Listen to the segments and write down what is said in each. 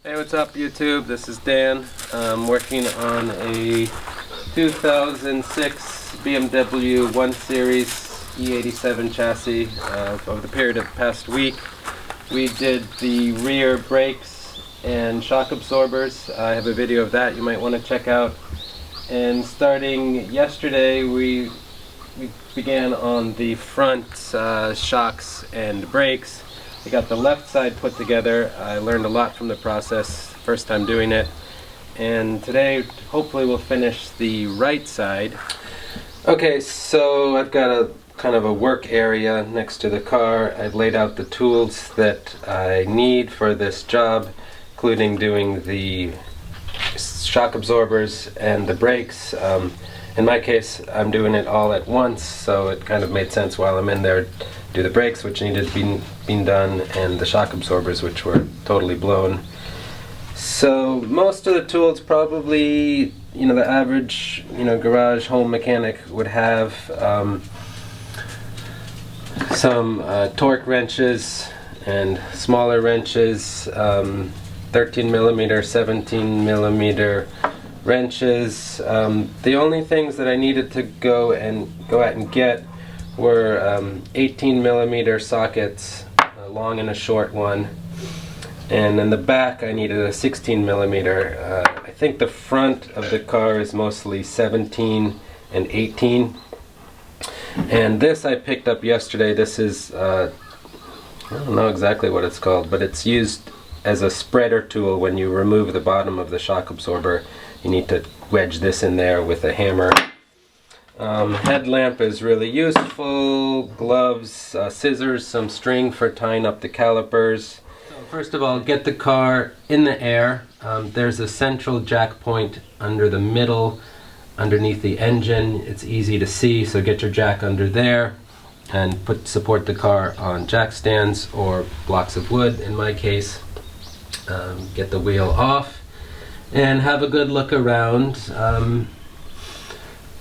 Hey, what's up YouTube? This is Dan. I'm working on a 2006 BMW 1 Series E87 chassis. Over the period of the past week, we did the rear brakes and shock absorbers. I have a video of that you might want to check out. And starting yesterday, we began on the front shocks and brakes. We got the left side put together. I learned a lot from the process, first time doing it. And today, hopefully we'll finish the right side. Okay, so I've got a kind of a work area next to the car. I've laid out the tools that I need for this job, including doing the shock absorbers and the brakes. In my case, I'm doing it all at once, so it kind of made sense while I'm in there do the brakes, which needed to be done, and the shock absorbers, which were totally blown. So most of the tools probably, the average, garage home mechanic would have. Some torque wrenches and smaller wrenches, 13 millimeter, 17 millimeter wrenches. The only things that I needed to go out and get were 18 millimeter sockets, a long and a short one, and in the back I needed a 16 millimeter. I think the front of the car is mostly 17 and 18, and this I picked up yesterday. This is I don't know exactly what it's called, but it's used as a spreader tool. When you remove the bottom of the shock absorber, you need to wedge this in there with a hammer. Headlamp is really useful, gloves, scissors, some string for tying up the calipers. So first of all, get the car in the air. There's a central jack point under the middle, underneath the engine. It's easy to see, so get your jack under there and support the car on jack stands or blocks of wood in my case. Get the wheel off and have a good look around.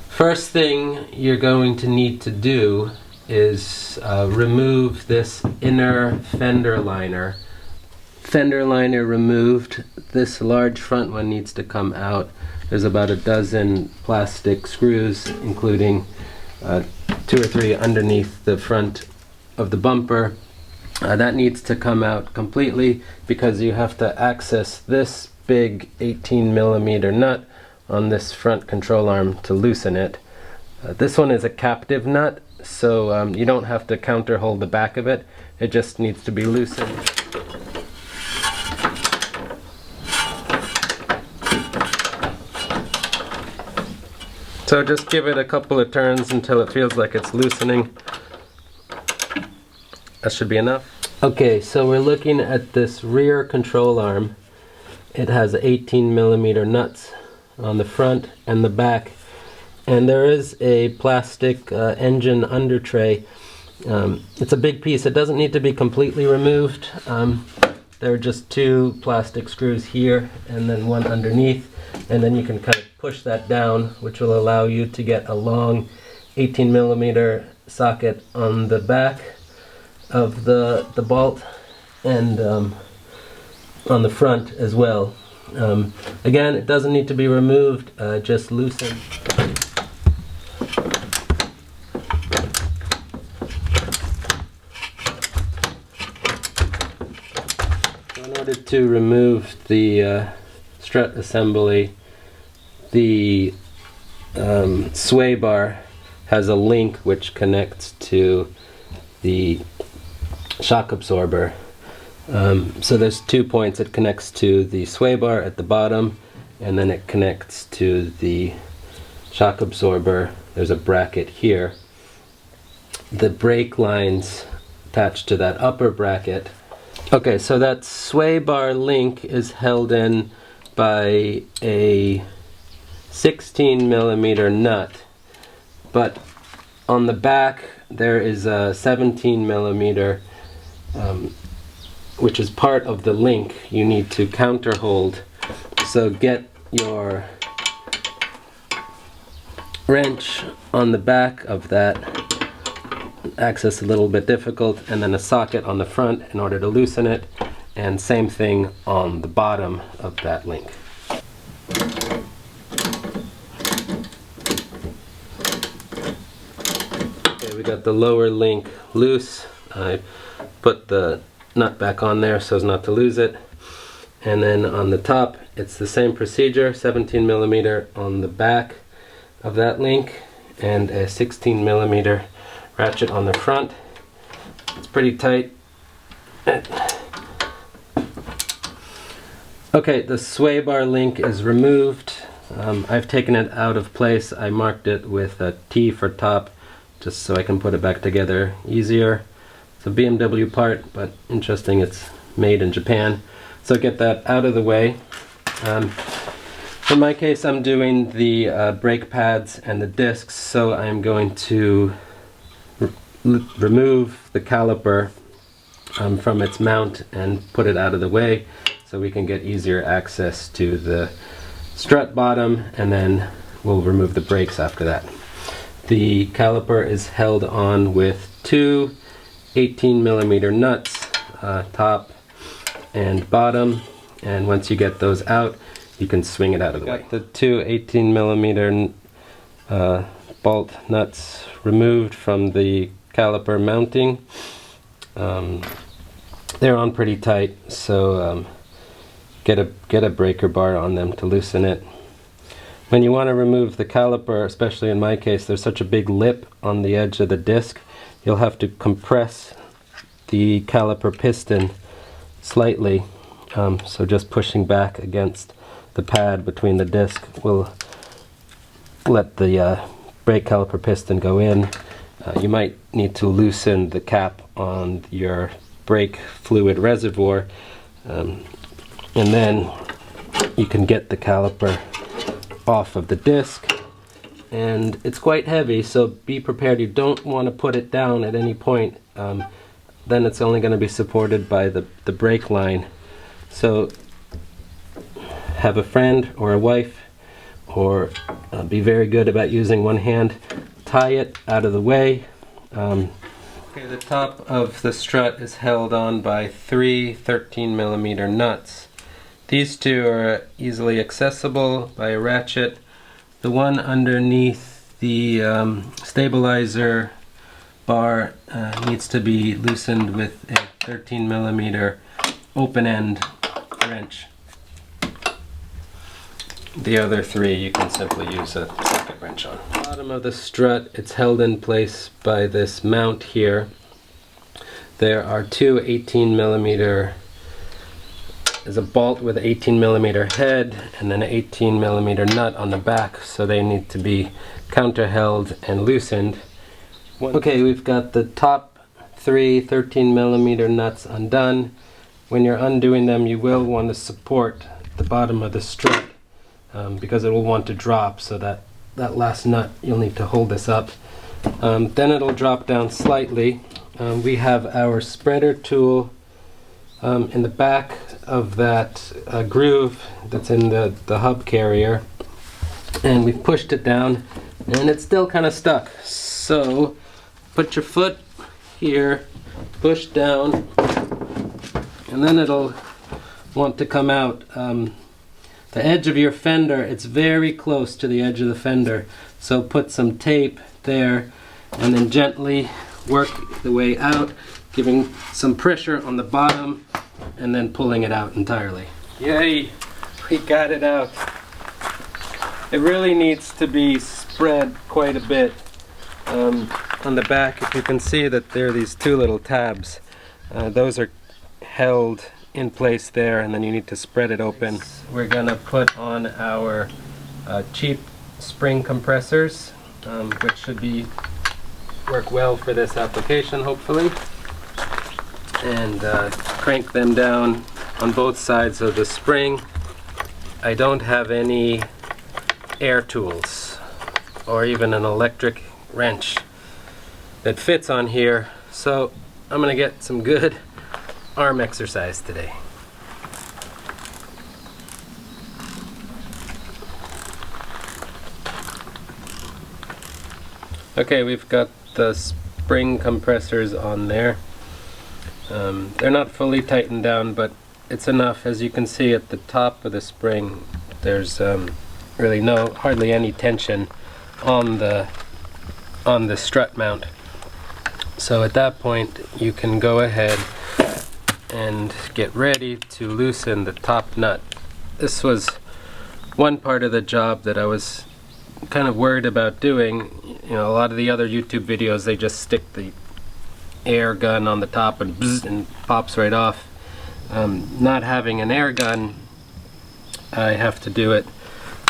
First thing you're going to need to do is remove this inner fender liner. Fender liner removed. This large front one needs to come out. There's about a dozen plastic screws, including 2 or 3 underneath the front of the bumper. That needs to come out completely because you have to access this big 18 millimeter nut on this front control arm to loosen it. This one is a captive nut, so you don't have to counter hold the back of it. It just needs to be loosened. So just give it a couple of turns until it feels like it's loosening. That should be enough. Okay, so we're looking at this rear control arm. It has 18 millimeter nuts on the front and the back, and there is a plastic engine under tray. It's a big piece. It doesn't need to be completely removed. There are just 2 plastic screws here and then one underneath, and then you can kind of push that down, which will allow you to get a long 18 millimeter socket on the back of the bolt and on the front as well. Again, it doesn't need to be removed, just loosen. So in order to remove the strut assembly, the sway bar has a link which connects to the shock absorber. So there's 2 points. It connects to the sway bar at the bottom, and then it connects to the shock absorber. There's a bracket here. The brake lines attached to that upper bracket. Okay, so that sway bar link is held in by a 16 millimeter nut, but on the back there is a 17 millimeter which is part of the link. You need to counter hold. So get your wrench on the back of that, access a little bit difficult, and then a socket on the front in order to loosen it, and same thing on the bottom of that link. Okay, we got the lower link loose. I put the nut back on there so as not to lose it. And then on the top, it's the same procedure, 17 millimeter on the back of that link and a 16 millimeter ratchet on the front. It's pretty tight. Okay, the sway bar link is removed. I've taken it out of place. I marked it with a T for top just so I can put it back together easier. It's a BMW part, but interesting, it's made in Japan. So get that out of the way. In my case, I'm doing the brake pads and the discs, so I'm going to remove the caliper from its mount and put it out of the way so we can get easier access to the strut bottom, and then we'll remove the brakes after that. The caliper is held on with two 18 millimeter nuts, top and bottom, and once you get those out, you can swing it out of the way. The two 18 millimeter bolt nuts removed from the caliper mounting. They're on pretty tight, so get a breaker bar on them to loosen it. When you want to remove the caliper, especially in my case, there's such a big lip on the edge of the disc, you'll have to compress the caliper piston slightly. So just pushing back against the pad between the disc will let the brake caliper piston go in. You might need to loosen the cap on your brake fluid reservoir, and then you can get the caliper off of the disc. And it's quite heavy, so be prepared. You don't want to put it down at any point. Then it's only going to be supported by the brake line. So have a friend or a wife, or be very good about using one hand. Tie it out of the way. Okay, the top of the strut is held on by three 13 millimeter nuts. These two are easily accessible by a ratchet. The one underneath the stabilizer bar needs to be loosened with a 13 millimeter open end wrench. The other three you can simply use a socket wrench on. Bottom of the strut, it's held in place by this mount here. There are two 18 millimeter, there's a bolt with an 18 millimeter head and then an 18 millimeter nut on the back, so they need to be counter held and loosened. Okay, we've got the top three 13 millimeter nuts undone. When you're undoing them, you will want to support the bottom of the strut because it will want to drop, so that last nut, you'll need to hold this up. Then it'll drop down slightly. We have our spreader tool in the back of that groove that's in the hub carrier, and we've pushed it down and it's still kind of stuck. So put your foot here, push down, and then it'll want to come out. The edge of your fender, it's very close to the edge of the fender, so put some tape there and then gently work the way out, giving some pressure on the bottom and then pulling it out entirely. Yay! We got it out. It really needs to be spread quite a bit. On the back, if you can see that there are these two little tabs. Those are held in place there, and then you need to spread it open. We're gonna put on our cheap spring compressors, which should work well for this application, hopefully. And crank them down on both sides of the spring. I don't have any air tools or even an electric wrench that fits on here, so I'm gonna get some good arm exercise today. Okay, we've got the spring compressors on there. They're not fully tightened down, but it's enough. As you can see at the top of the spring, there's really hardly any tension on the strut mount. So at that point you can go ahead and get ready to loosen the top nut. This was one part of the job that I was kind of worried about doing. You know, a lot of the other YouTube videos, they just stick the air gun on the top and bzz, and pops right off. Not having an air gun, I have to do it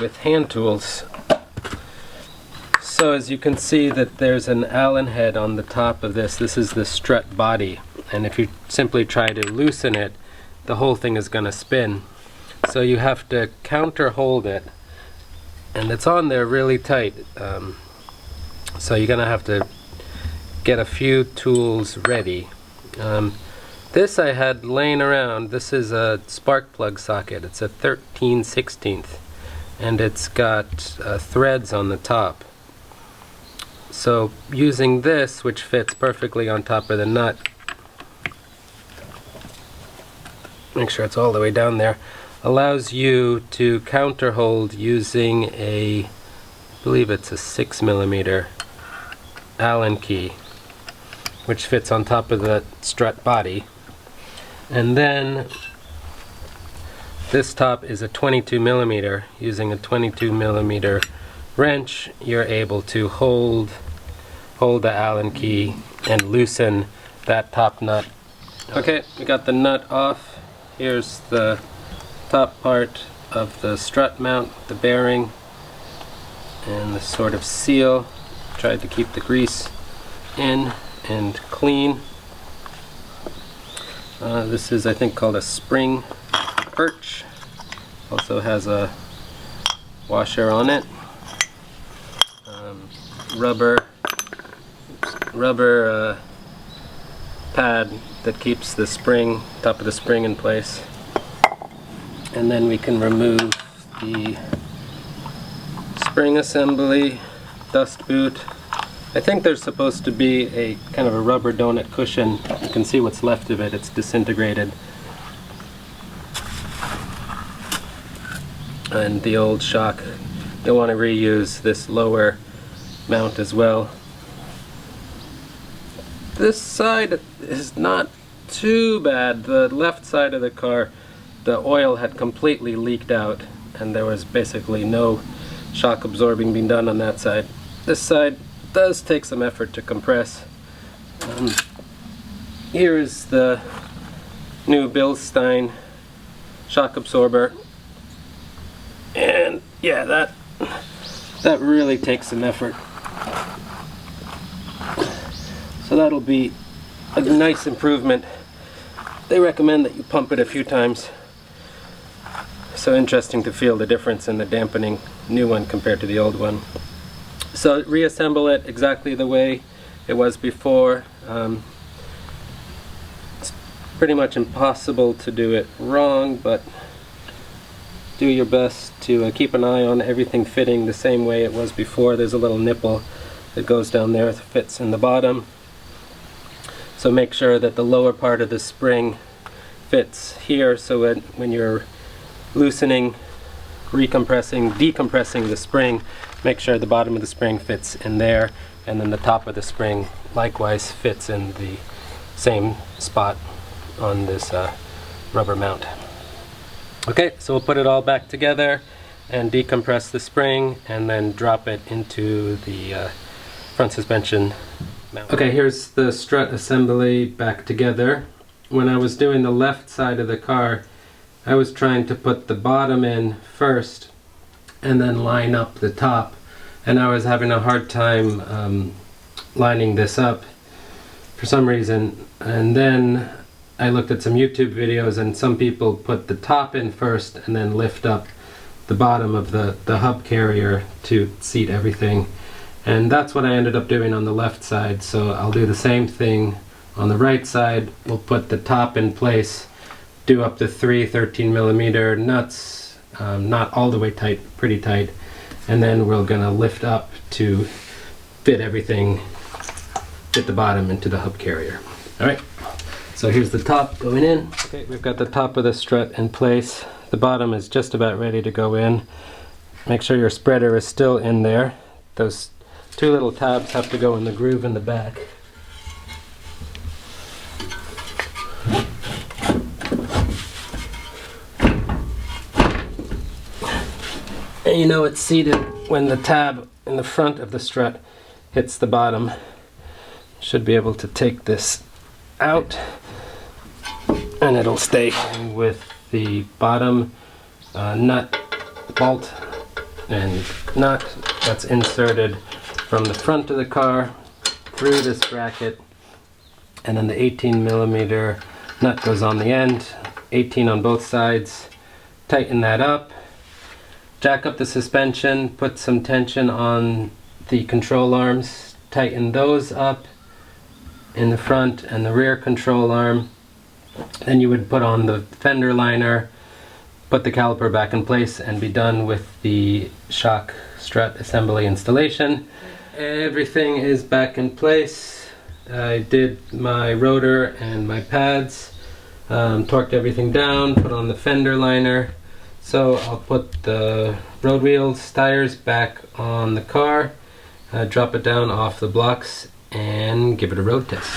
with hand tools. So as you can see that there's an Allen head on the top of this. This is the strut body, and if you simply try to loosen it, the whole thing is going to spin. So you have to counter hold it, and it's on there really tight. So you're going to have to get a few tools ready. This I had laying around. This is a spark plug socket. It's a 13/16, and it's got threads on the top. So using this, which fits perfectly on top of the nut, make sure it's all the way down there, allows you to counter hold using I believe it's a 6mm Allen key, which fits on top of the strut body. And then this top is a 22mm. Using a 22mm wrench, you're able to hold the Allen key and loosen that top nut. Okay, we got the nut off. Here's the top part of the strut mount, the bearing, and the sort of seal. Tried to keep the grease in and clean. This is, I think, called a spring perch. Also has a washer on it. Rubber pad that keeps the top of the spring in place. And then we can remove the spring assembly, dust boot. I think there's supposed to be a kind of a rubber donut cushion. You can see what's left of it. It's disintegrated. And the old shock. You'll want to reuse this lower mount as well. This side is not too bad. The left side of the car, the oil had completely leaked out, and there was basically no shock absorbing being done on that side. This side does take some effort to compress. Here is the new Bilstein shock absorber, and yeah, that really takes some effort. So that'll be a nice improvement. They recommend that you pump it a few times. So interesting to feel the difference in the dampening new one compared to the old one. So reassemble it exactly the way it was before. It's pretty much impossible to do it wrong, but do your best to keep an eye on everything fitting the same way it was before. There's a little nipple that goes down there that fits in the bottom. So make sure that the lower part of the spring fits here, so when you're loosening, recompressing, decompressing the spring, make sure the bottom of the spring fits in there, and then the top of the spring likewise fits in the same spot on this rubber mount. Okay, so we'll put it all back together and decompress the spring and then drop it into the front suspension mount. Okay, here's the strut assembly back together. When I was doing the left side of the car, I was trying to put the bottom in first and then line up the top, and I was having a hard time lining this up for some reason. And then I looked at some YouTube videos, and some people put the top in first and then lift up the bottom of the hub carrier to seat everything, and that's what I ended up doing on the left side. So I'll do the same thing on the right side. We'll put the top in place, do up to 3 13mm nuts, not all the way tight, pretty tight, and then we're gonna lift up to fit everything, fit the bottom into the hub carrier. All right, So here's the top going in. Okay, we've got the top of the strut in place. The bottom is just about ready to go in. Make sure your spreader is still in there. Those two little tabs have to go in the groove in the back. And you know it's seated when the tab in the front of the strut hits the bottom. Should be able to take this out and it'll stay with the bottom nut, bolt and nut that's inserted from the front of the car through this bracket, and then the 18mm nut goes on the end, 18 on both sides. Tighten that up, jack up the suspension, put some tension on the control arms, tighten those up in the front and the rear control arm. Then you would put on the fender liner, put the caliper back in place, and be done with the shock strut assembly installation. Everything is back in place. I did my rotor and my pads, torqued everything down, put on the fender liner. So I'll put the road wheels, tires back on the car, drop it down off the blocks, and give it a road test.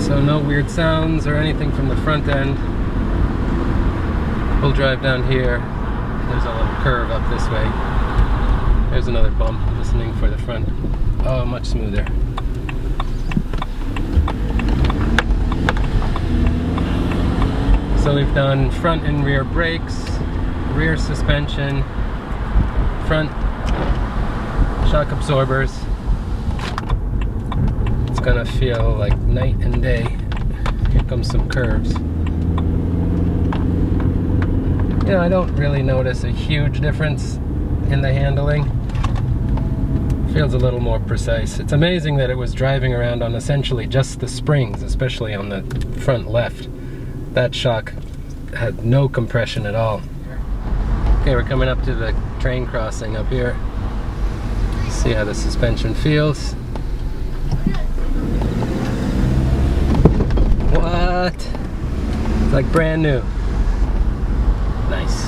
So no weird sounds or anything from the front end. We'll drive down here. There's a little curve up this way. There's another bump. Listening for the front. Oh, much smoother. So we've done front and rear brakes, rear suspension, front shock absorbers. It's gonna feel like night and day. Here comes some curves. You know, I don't really notice a huge difference in the handling. Feels a little more precise. It's amazing that it was driving around on essentially just the springs, especially on the front left. That shock had no compression at all. Okay, we're coming up to the train crossing up here. See how the suspension feels. What? It's like brand new. Nice.